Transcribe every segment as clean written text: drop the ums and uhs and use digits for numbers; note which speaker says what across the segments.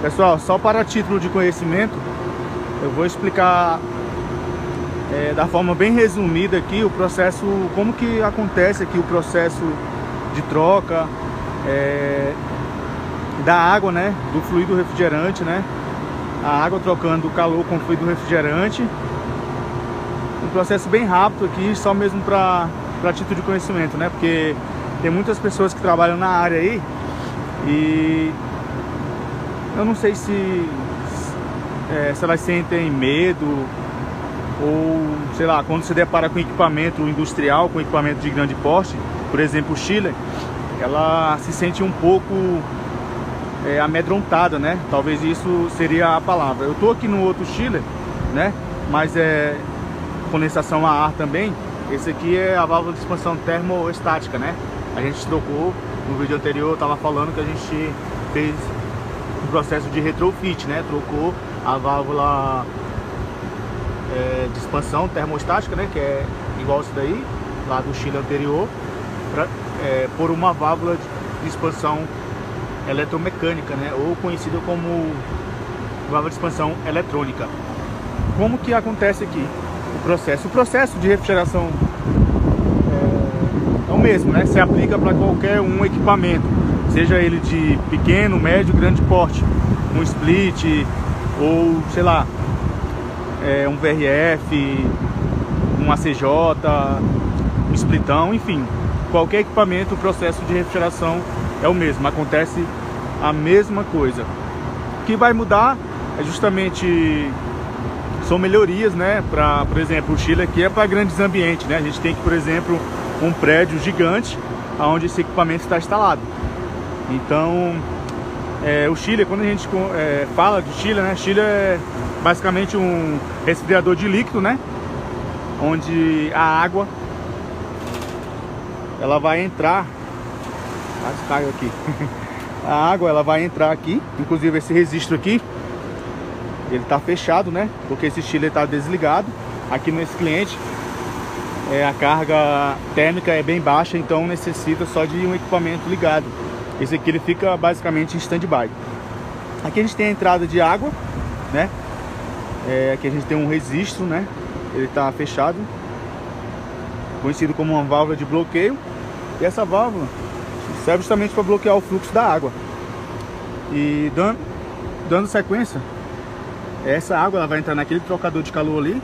Speaker 1: Pessoal, só para título de conhecimento, eu vou explicar da forma bem resumida aqui o processo, como que acontece aqui o processo de troca da água, né, do fluido refrigerante, né, a água trocando o calor com o fluido refrigerante. Um processo bem rápido aqui, só mesmo para título de conhecimento, né, porque tem muitas pessoas que trabalham na área aí e eu não sei se elas sentem medo ou, sei lá, quando se depara com equipamento industrial, com equipamento de grande porte, por exemplo o chiller, ela se sente um pouco amedrontada, né? Talvez isso seria a palavra. Eu tô aqui no outro chiller, né? Mas é condensação a ar também. Esse aqui é a válvula de expansão termoestática, né? A gente trocou, no vídeo anterior eu tava falando que a gente fez um processo de retrofit, né? Trocou a válvula de expansão termostática, né? Que é igual isso daí, lá do chiller anterior, por uma válvula de expansão eletromecânica, né? Ou conhecida como válvula de expansão eletrônica. Como que acontece aqui o processo? O processo de refrigeração é o mesmo, né? Se aplica para qualquer um equipamento, seja ele de pequeno, médio, grande porte, um split ou, sei lá, um VRF, um ACJ, um splitão, enfim, qualquer equipamento, o processo de refrigeração é o mesmo, acontece a mesma coisa. O que vai mudar é justamente, são melhorias, né? Por exemplo, o chiller aqui é para grandes ambientes, né? A gente tem aqui, por exemplo, um prédio gigante onde esse equipamento está instalado. Então, o chiller, quando a gente fala de chiller, né? Chiller é basicamente um resfriador de líquido, né? Onde a água ela vai entrar, quase caiu aqui. A água ela vai entrar aqui, inclusive esse registro aqui, ele tá fechado, né? Porque esse chiller tá desligado. Aqui nesse cliente a carga térmica é bem baixa, então necessita só de um equipamento ligado. Esse aqui ele fica basicamente em stand-by. Aqui a gente tem a entrada de água, né? Aqui a gente tem um registro, né? Ele tá fechado, conhecido como uma válvula de bloqueio. E essa válvula serve justamente para bloquear o fluxo da água. E dando sequência, essa água ela vai entrar naquele trocador de calor ali,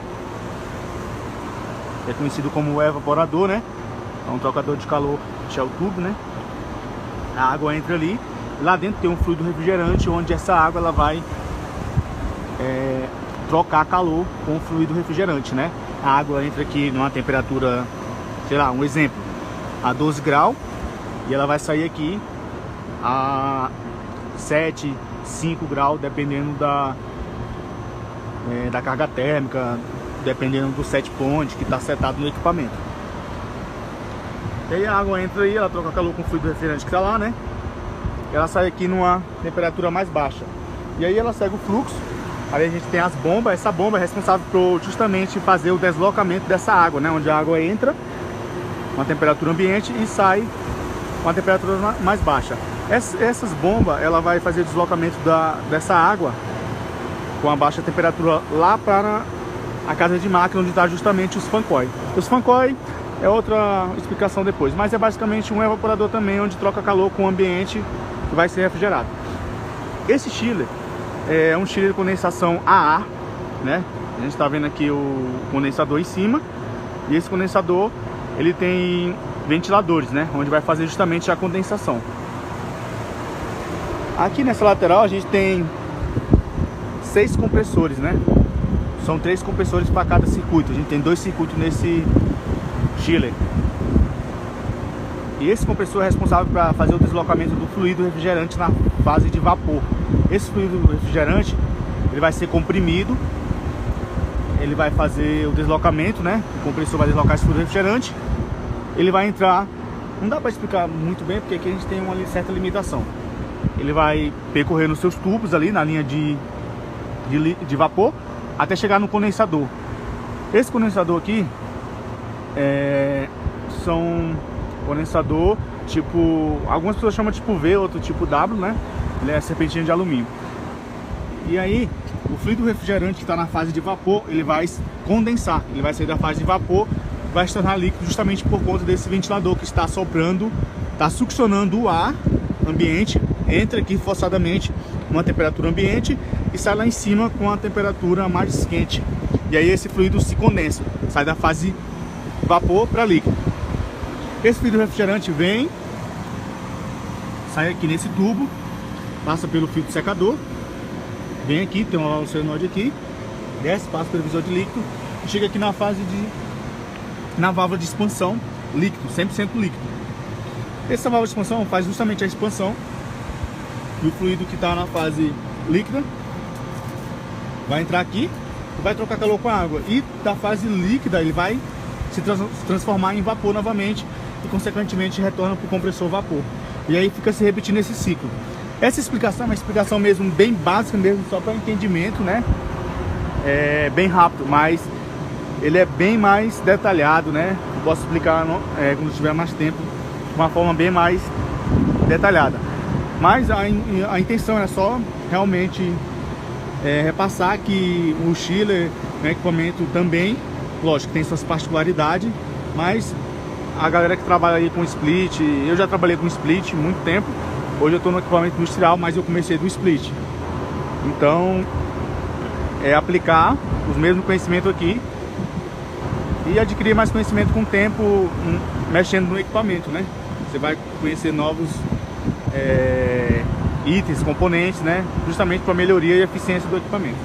Speaker 1: que é conhecido como evaporador, né? É um trocador de calor shell tube, né? A água entra ali, lá dentro tem um fluido refrigerante, onde essa água ela vai trocar calor com o fluido refrigerante, né? A água entra aqui numa temperatura, sei lá, um exemplo, a 12 graus, e ela vai sair aqui a 7, 5 graus, dependendo da carga térmica, dependendo do set point que está setado no equipamento. E aí a água entra aí, ela troca calor com o fluido refrigerante que está lá, né? E ela sai aqui numa temperatura mais baixa. E aí ela segue o fluxo. Aí a gente tem as bombas. Essa bomba é responsável por justamente fazer o deslocamento dessa água, né? Onde a água entra com a temperatura ambiente e sai com a temperatura mais baixa. Essas bombas, ela vai fazer o deslocamento dessa água com a baixa temperatura lá para a casa de máquina, onde está justamente os fan coil. Os fan coil é outra explicação depois, mas é basicamente um evaporador também, onde troca calor com o ambiente que vai ser refrigerado. Esse chiller é um chiller de condensação a ar, né? A gente está vendo aqui o condensador em cima, e esse condensador ele tem ventiladores, né? Onde vai fazer justamente a condensação. Aqui nessa lateral a gente tem 6 compressores, né? São 3 compressores para cada circuito. A gente tem 2 circuitos nesse chiller. E esse compressor é responsável para fazer o deslocamento do fluido refrigerante na fase de vapor. Esse fluido refrigerante ele vai ser comprimido, ele vai fazer o deslocamento, né? O compressor vai deslocar esse fluido refrigerante. Ele vai entrar, não dá para explicar muito bem porque aqui a gente tem uma certa limitação. Ele vai percorrer nos seus tubos ali na linha de vapor até chegar no condensador. Esse condensador aqui são condensador tipo, algumas pessoas chamam tipo V, outro tipo W, né? Ele é serpentina de alumínio. E aí, o fluido refrigerante que está na fase de vapor, ele vai condensar, ele vai sair da fase de vapor, vai se tornar líquido justamente por conta desse ventilador que está soprando, está succionando o ar ambiente, entra aqui forçadamente uma temperatura ambiente e sai lá em cima com a temperatura mais quente. E aí esse fluido se condensa, sai da fase vapor para líquido. Esse fluido refrigerante vem, sai aqui nesse tubo, passa pelo filtro secador, vem aqui, tem uma válvula solenoide aqui, desce, passa pelo visor de líquido e chega aqui na válvula de expansão líquido, 100% líquido. Essa válvula de expansão faz justamente a expansão do fluido que está na fase líquida, vai entrar aqui, vai trocar calor com a água, e da fase líquida ele vai se transformar em vapor novamente e consequentemente retorna para o compressor vapor. E aí fica se repetindo esse ciclo. Essa explicação é uma explicação mesmo bem básica mesmo, só para entendimento, né? É bem rápido, mas ele é bem mais detalhado, né? Eu posso explicar quando tiver mais tempo, de uma forma bem mais detalhada. Mas a intenção é só realmente repassar que o chiller, um equipamento também, lógico, tem suas particularidades, mas a galera que trabalha aí com split, eu já trabalhei com split muito tempo, hoje eu estou no equipamento industrial, mas eu comecei do split. Então, aplicar os mesmos conhecimentos aqui e adquirir mais conhecimento com o tempo, mexendo no equipamento, né? Você vai conhecer novos itens, componentes, né? Justamente para melhoria e eficiência do equipamento.